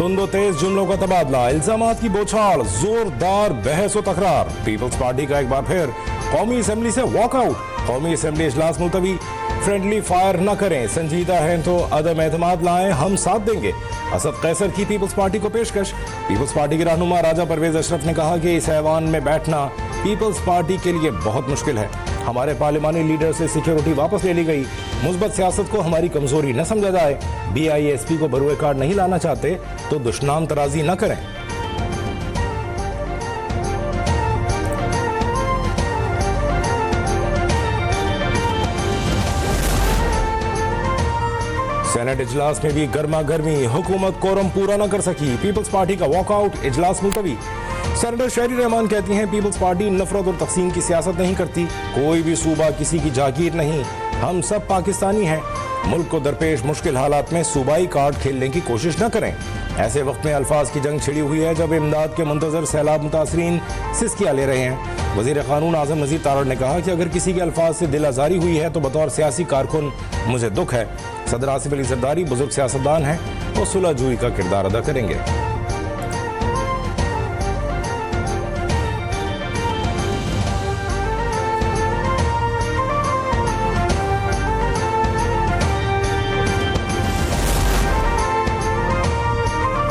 तुंदो तेज जुमलों का तबादला, इल्जामात की बौछार, जोरदार बहस व तकरार। पीपल्स पार्टी का एक बार फिर कौमी असेंबली से वॉकआउट। कौमी असेंबली इजलास मुलतवी। फ्रेंडली फायर न करें, संजीदा हैं तो अदम एतमाद लाएं, हम साथ देंगे। असद कैसर की पीपल्स पार्टी को पेशकश। पीपल्स पार्टी के रहनुमा राजा परवेज अशरफ ने कहा कि इस ऐवान में बैठना पीपल्स पार्टी के लिए बहुत मुश्किल है। हमारे पार्लिमानी लीडर से सिक्योरिटी वापस ले ली गई। मुस्बत सियासत को हमारी कमजोरी न समझा जाए। BISP को बरूए कार्ड नहीं लाना चाहते तो दुश्मन तराजी न करें। सेनेट इजलास में भी गर्मा गर्मी, हुकूमत कोरम पूरा न कर सकी। पीपल्स पार्टी का वॉकआउट, इजलास मुलतवी। सेनेटर शहरी रहमान कहती हैं पीपल्स पार्टी नफरत और तकसीम की सियासत नहीं करती। कोई भी सूबा किसी की जागीर नहीं, हम सब पाकिस्तानी हैं। मुल्क को दरपेश मुश्किल हालात में सूबाई कार्ड खेलने की कोशिश न करें। ऐसे वक्त में अल्फाज की जंग छिड़ी हुई है जब इमदाद के मुंतजर सैलाब मुतासरीन सिस्कियाँ ले रहे हैं। वज़ीर क़ानून आज़म नज़ीर तारड़ ने कहा कि अगर किसी के अल्फाज से दिल आज़ारी हुई है तो बतौर सियासी कारकुन मुझे दुख है। सदर आसिफ अली ज़रदारी बुजुर्ग सियासतदान हैं और सुलह जुई का किरदार अदा करेंगे।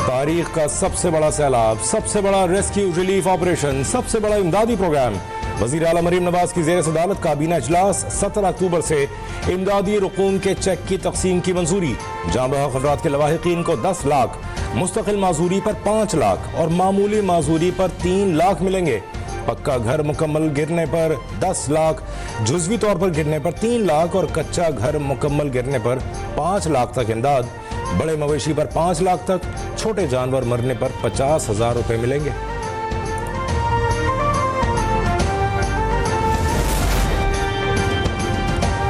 तारीख का सबसे बड़ा सैलाब, सबसे बड़ा रेस्क्यू रिलीफ ऑपरेशन, सबसे बड़ा इमदादी प्रोग्राम। वज़ीर आला मरीम नवाज की ज़ेर सदारत काबीना इजलास। 17 अक्टूबर से इमदादी रुकूम के चेक की तकसीम की मंजूरी। जाँ बहक अफराद के लवाहिकीन को 10 लाख, मुस्तकिल माजूरी पर 5 लाख और मामूली माजूरी पर 3 लाख मिलेंगे। पक्का घर मुकम्मल गिरने पर 10 लाख, जुज़वी तौर पर गिरने पर 3 लाख और कच्चा घर मुकम्मल गिरने पर 5 लाख तक इमदाद। बड़े मवेशी पर 5 लाख तक, छोटे जानवर मरने पर 50,000 रुपए मिलेंगे।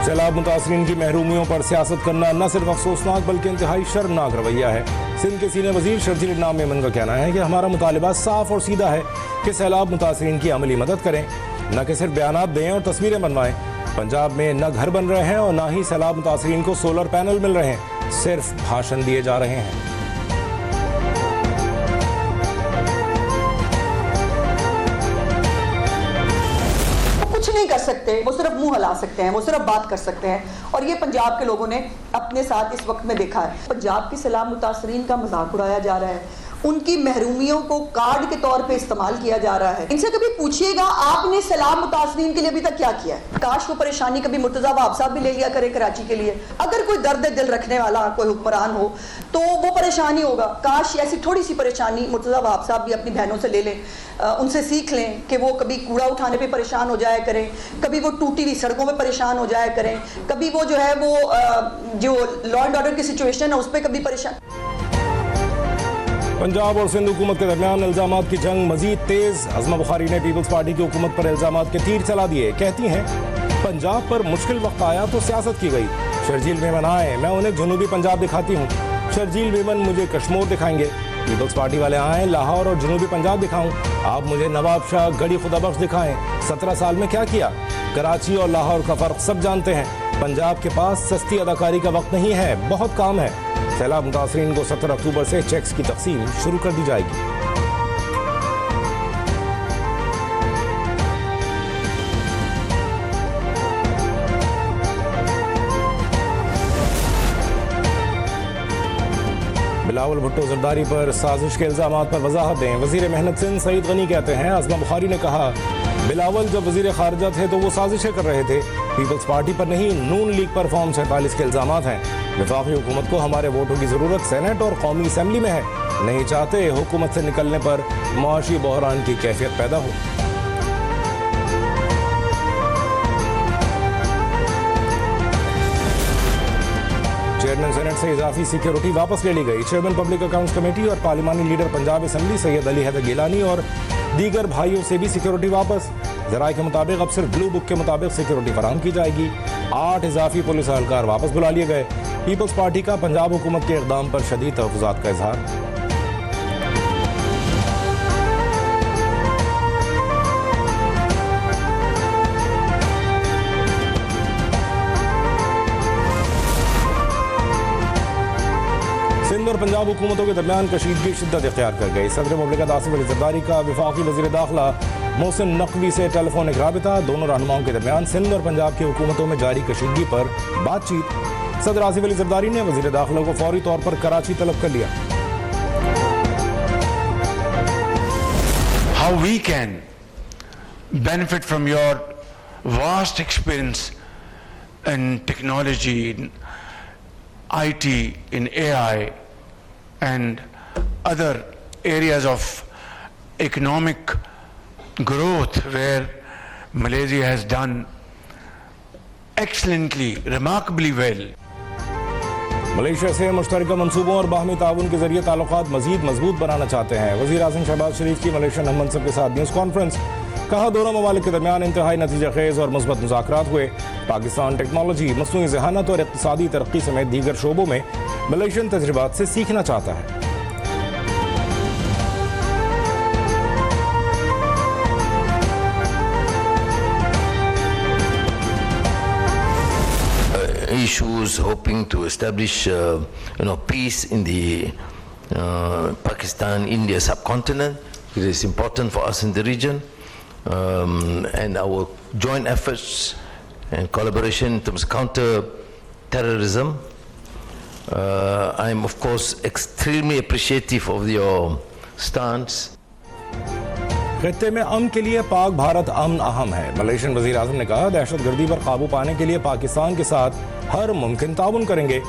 सैलाब मुतासरीन की महरूमियों पर सियासत करना न सिर्फ अफसोसनाक बल्कि इंतहाई शर्मनाक रवैया है। सिंध के सीनियर वजीर शर्जील इनाम मेमन का कहना है कि हमारा मुतालिबा साफ और सीधा है कि सैलाब मुतासरीन की अमली मदद करें, न कि सिर्फ बयानात दें और तस्वीरें बनवाएं। पंजाब में न घर बन रहे हैं और न ही सैलाब मुतासरीन को सोलर पैनल मिल रहे हैं, सिर्फ भाषण दिए जा रहे हैं। नहीं कर सकते, वो सिर्फ मुंह हिला सकते हैं, वो सिर्फ बात कर सकते हैं। और ये पंजाब के लोगों ने अपने साथ इस वक्त में देखा है। पंजाब की सैलाब मुतासरीन का मजाक उड़ाया जा रहा है, उनकी महरूमियों को कार्ड के तौर पे इस्तेमाल किया जा रहा है। इनसे कभी पूछिएगा आपने सैलाब मुतासरीन के लिए अभी तक क्या किया है। काश वो परेशानी कभी मुर्तजा वहाब साहब भी ले लिया करे कराची के लिए। अगर कोई दर्द दिल रखने वाला कोई हुक्मरान हो तो वो परेशानी होगा। काश ऐसी थोड़ी सी परेशानी मुर्तजा वहाब साहब भी अपनी बहनों से ले लें, उनसे सीख लें कि वो कभी कूड़ा उठाने पे परेशान हो जाया करें, कभी वो टूटी हुई सड़कों पे परेशान हो जाया करें, कभी वो जो है वो जो लॉ एंड ऑर्डर की सिचुएशन है उस पर कभी परेशान। पंजाब और सिंध हुकूमत के दरमियान इल्जामात की जंग मजीद तेज। अज़मा बुखारी ने पीपल्स पार्टी की हुकूमत पर इल्जामात के तीर चला दिए। कहती हैं पंजाब पर मुश्किल वक्त आया तो सियासत की गई। शर्जील मेमन आए, मैं उन्हें जनूबी पंजाब दिखाती हूँ, शर्जील मेमन मुझे कश्मीर दिखाएंगे। पीपल्स पार्टी वाले आए लाहौर और जनूबी पंजाब दिखाऊं, आप मुझे नवाब शाह गढ़ी खुदाबख्श दिखाएं। 17 साल में क्या किया। कराची और लाहौर का फर्क सब जानते हैं। पंजाब के पास सस्ती अदाकारी का वक्त नहीं है, बहुत काम है। सैलाब मुतासरीन को 17 अक्टूबर से चेक्स की तकसीम शुरू कर दी जाएगी। बिलावल भुट्टो जरदारी पर साजिश के इल्जामात पर वजाहत दें। वजीर मेहनत सिंध सईद गनी कहते हैं अज़मा बुखारी ने कहा बिलावल जब वजीर खारजा थे तो वो साजिशें कर रहे थे, पीपल्स पार्टी पर नहीं नून लीग पर फॉर्म 47 के इल्जामात हैं। वफाकी हुकूमत को हमारे वोटों की ज़रूरत सेनेट और कौमी असम्बली में है, नहीं चाहते हुकूमत से निकलने पर मुआशी बहरान की कैफियत पैदा हो। चेयरमैन सेनेट से इजाफी सिक्योरिटी वापस ले ली गई। चेयरमैन पब्लिक अकाउंट्स कमेटी और पार्लिमानी लीडर पंजाब असम्बली सैयद अली हैदर गिलानी और दीगर भाइयों से भी सिक्योरिटी वापस। जराये के मुताबिक अब सिर्फ ब्लू बुक के मुताबिक सिक्योरिटी फराहम की जाएगी। 8 इजाफी पुलिस एहलकार वापस बुला लिए गए। पीपल्स पार्टी का पंजाब हुकूमत के इक़दाम पर शदीद तहफ़्फ़ुज़ात का इजहार। सिंध और पंजाब हुकूमतों के दरमियान कशीदगी शिद्दत इख्तियार कर गई। सदर मुमलिकत आसिफ अली जरदारी का वफाकी वज़ीर दाखिला मोहसिन नकवी से टेलीफोनिक राबिता। दोनों रहनुमाओं के दरमियान सिंध और पंजाब की हुकूमतों में जारी कशीदगी पर बातचीत। सदर आसिफ अली जरदारी ने वज़ीर दाखिला को फौरी तौर पर कराची तलब कर लिया। How we can benefit from your vast experience in technology, in IT, in AI, and other areas of economic growth where Malaysia has done excellently, remarkably well. Malaysia से मुश्तरका मनसूबों और बाहमी ताउन के जरिए ताल्लुकात मजीद मजबूत बनाना चाहते हैं। वज़ीर आज़म शहबाज शरीफ की मलेशियन हम मनसब के साथ न्यूज़ कॉन्फ्रेंस। कहा दोनों ममालिक के दरमियान इंतहाई नतीजा खेज और मुस्बत मुज़ाकरात हुए। पाकिस्तान टेक्नोलॉजी, मसनूई ज़हानत और इक़्तिसादी तरक्की समेत दीगर शोबों में मलेशियन तजर्बात से सीखना चाहता है। Issues hoping to establish peace in the Pakistan-India subcontinent. It is important for us in the region, and our joint efforts and collaboration in terms of counter-terrorism. I am of course extremely appreciative of your stance. खित्ते में अमन के लिए पाक भारत अमन अहम है। Malaysian वज़ीर आज़म ने कहा दहशत गर्दी पर काबू पाने के लिए पाकिस्तान के साथ हर मुमकिन ताउन करेंगे।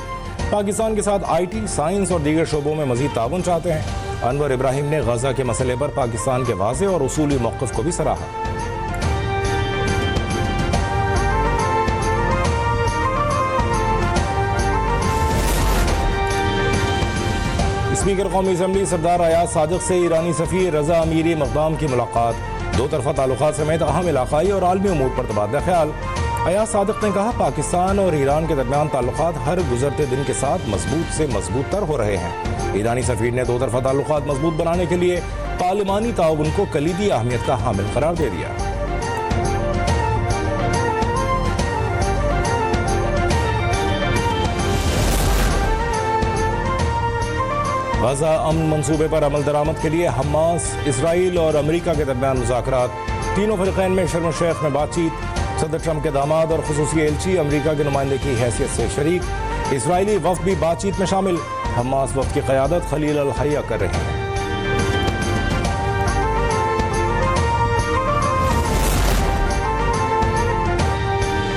पाकिस्तान के साथ IT, साइंस और दीगर शोबों में मजीद ताउन चाहते हैं। अनवर इब्राहिम ने गजा के मसले पर पाकिस्तान के वाज़े और उसूली मौक़िफ़ को भी सराहा। स्पीकर कौमी असम्बली सरदार अयाज सादिक से ईरानी सफ़ीर रजा अमीरी मक़दाम की मुलाकात। दो तरफ़ा ताल्लुकात समेत अहम इलाक़ाई और आलमी उमूर पर तबादला ख्याल। अयाज सादिक ने कहा पाकिस्तान और ईरान के दरमियान ताल्लुकात हर गुजरते दिन के साथ मजबूत से मजबूत तर हो रहे हैं। ईरानी सफ़ीर ने दो तरफ़ा ताल्लुकात मजबूत बनाने के लिए पार्लिमानी ताउन को कलीदी अहमियत का हामिल करार दे दिया। गजा अमन मंसूबे पर अमल दरामद के लिए हमास, इसराइल और अमेरिका के दरमियान मुज़ाकरात। तीनों फ़रीक़ैन में शर्म शेख में बातचीत। सदर ट्रंप के दामाद और खुसूसी एलची अमेरिका के नुमाइंदे की हैसियत से शरीक। इसराइली वफ़द भी बातचीत में शामिल। हमास वफ़द की क़यादत खलील अल हया कर रहे हैं।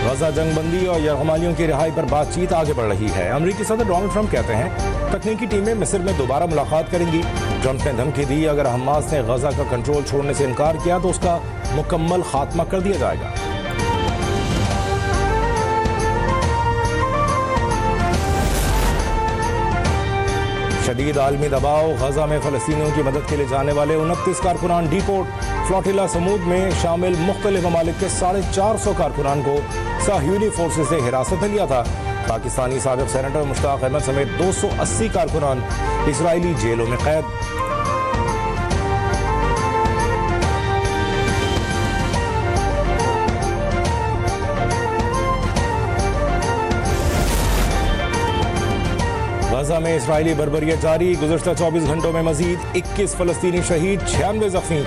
गजा जंगबंदी और यरगमालियों की रिहाई पर बातचीत आगे बढ़ रही है। अमेरिकी सदर डोनाल्ड ट्रंप कहते हैं तकनीकी टीमें मिस्र में दोबारा मुलाकात करेंगी। ट्रंप ने धमकी दी अगर हमास ने गजा का कंट्रोल छोड़ने से इनकार किया तो उसका मुकम्मल खात्मा कर दिया जाएगा। शदीद आलमी दबाव। गजा में फ़लस्तीनियों की मदद के लिए जाने वाले 29 कारकुनान डीपोर्ट। फ्लोटिला समूद में शामिल मुख्तलिफ ममालिक के 450 कारकुनान को साहयूनी फोर्सेस से हिरासत में लिया था। पाकिस्तानी साबिक़ सेनेटर मुश्ताक अहमद समेत 280 कारकुनान इसराइली जेलों में कैद। गजा में इसराइली बर्बरियत जारी। गुज़श्ता 24 घंटों में मजीद 21 फ़लस्तीनी शहीद, 96 जख्मी।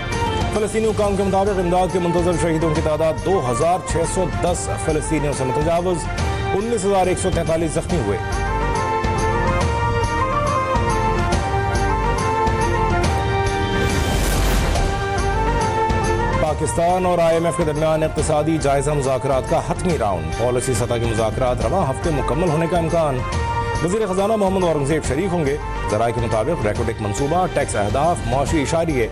फ़लस्तीनी हुकाम के मुताबिक इमदाद के मुंतज़र शहीदों की तादाद 2610 फ़लस्तीनियों से मुतजावज़। 19,143 जख्मी हुए। पाकिस्तान और IMF के दरमियान इक़्तिसादी जायज़ा मुज़ाकरात का हतमी राउंड। पॉलिसी सतह के मुज़ाकरात रवां हफ्ते मुकम्मल होने का इम्कान। वज़ीर ख़ज़ाना मोहम्मद औरंगज़ेब शरीक होंगे। ज़राए के मुताबिक रेकोडिक मनसूबा, टैक्स अहदाफ, मुआशी इशारिये,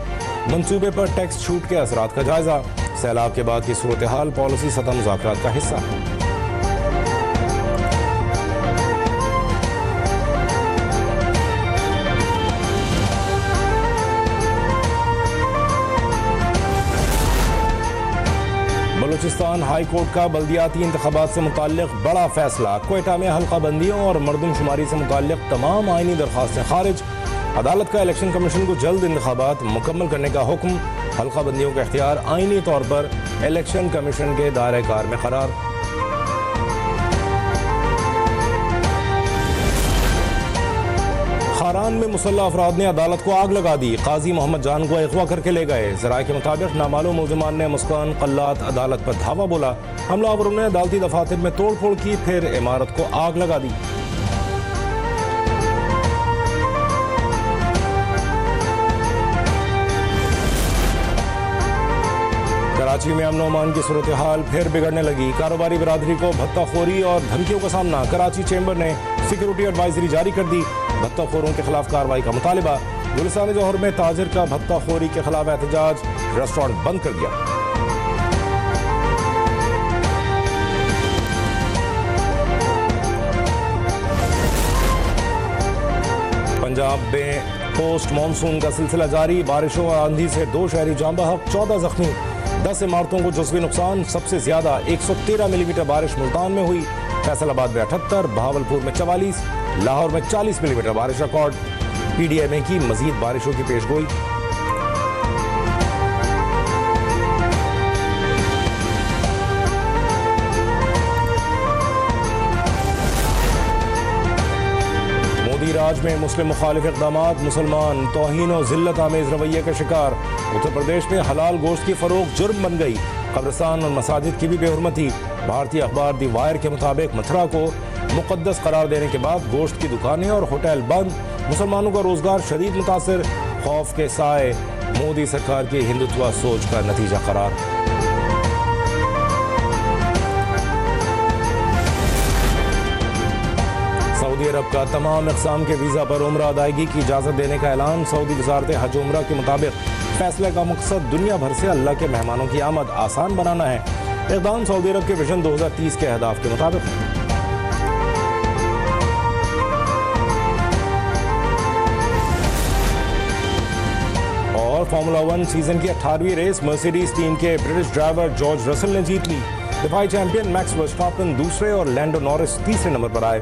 मनसूबे पर टैक्स छूट के असरात का जायज़ा। सैलाब के बाद की सूरत हाल पॉलिसी सतह मुज़ाकरात का हिस्सा। बलूचिस्तान हाई कोर्ट का बल्दियाती इंतखाबात से मुताल्लिक बड़ा फैसला। क्वेटा में हल्का बंदियों और मरदमशुमारी से मुताल्लिक तमाम आइनी दरख्वास्तें खारिज। अदालत का इलेक्शन कमीशन को जल्द इंतखाबात मुकम्मल करने का हुक्म। हल्का बंदियों का इख्तियार आइनी तौर पर इलेक्शन कमीशन के दायरे कार में करार। खारान मुल्तान में मुसल्लह अफराद ने अदालत को आग लगा दी। काजी मोहम्मद जान को अगवा करके ले गए। ज़राए के मुताबिक नामालूम मुलजमान ने मुस्कान कल्लात अदालत पर धावा बोला। हमलावरों ने अदालती दफातर में तोड़ फोड़ की, फिर इमारत को आग लगा दी। कराची में अमन व अमान की सूरत हाल फिर बिगड़ने लगी। कारोबारी बरादरी को भत्ताखोरी और धमकियों का सामना। कराची चैम्बर ने सिक्योरिटी एडवाइजरी जारी कर दी। भत्ताखोरों के खिलाफ कार्रवाई का मुतालिबा। गुलिस्तान जौहर में ताजिर का भत्ताखोरी के खिलाफ एहतजाज, रेस्टोरेंट बंद कर दिया। पंजाब में पोस्ट मानसून का सिलसिला जारी। बारिशों और आंधी से 2 शहरी जाँ बहक, 14 जख्मी, 10 इमारतों को जुज़वी नुकसान। सबसे ज्यादा 113 मिलीमीटर बारिश मुल्तान में हुई। फैसलाबाद में 78, बहावलपुर में 44, लाहौर में 40 मिलीमीटर बारिश रिकॉर्ड। PDMA की मजीद बारिशों की पेशगोई। मोदी राज में मुस्लिम मुखालिफ इक़दामात। मुसलमान तौहीन और जिल्लत आमेज रवैये के शिकार। उत्तर प्रदेश में हलाल गोश्त की फरोख्त जुर्म बन गई। कब्रिस्तान और मसाजिद की भी बेहुरमती। भारतीय अखबार दी वायर के मुताबिक मथुरा को मुकद्दस करार देने के बाद गोश्त की दुकानें और होटल बंद। मुसलमानों का रोजगार शदीद मुतासर। खौफ के साए मोदी सरकार की हिंदुत्व सोच का नतीजा करार। सऊदी अरब का तमाम इक़साम के वीज़ा पर उम्रा अदायगी की इजाज़त देने का ऐलान। सऊदी वज़ारत हज उम्रा के मुताबिक फैसले का मकसद दुनिया भर से अल्लाह के मेहमानों की आमद आसान बनाना है। इक़दाम सऊदी अरब के विजन 2030 के अहदाफ के मुताबिक है। और फार्मूला 1 सीजन की 18वीं रेस मर्सिडीज टीम के ब्रिटिश ड्राइवर जॉर्ज रसल ने जीत ली। दिफाई चैंपियन मैक्स वर्स्टापन दूसरे और लैंडो नॉरिस तीसरे नंबर पर आए।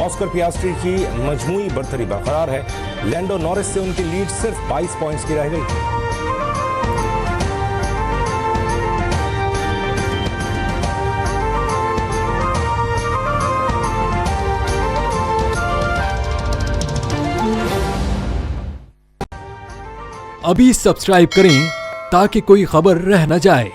ऑस्कर पियास्ट्री की मजमूई बरतरी बरकरार है। लैंडो नॉरिस से उनकी लीड सिर्फ 22 पॉइंट्स की रह गई। अभी सब्सक्राइब करें ताकि कोई खबर रह न जाए।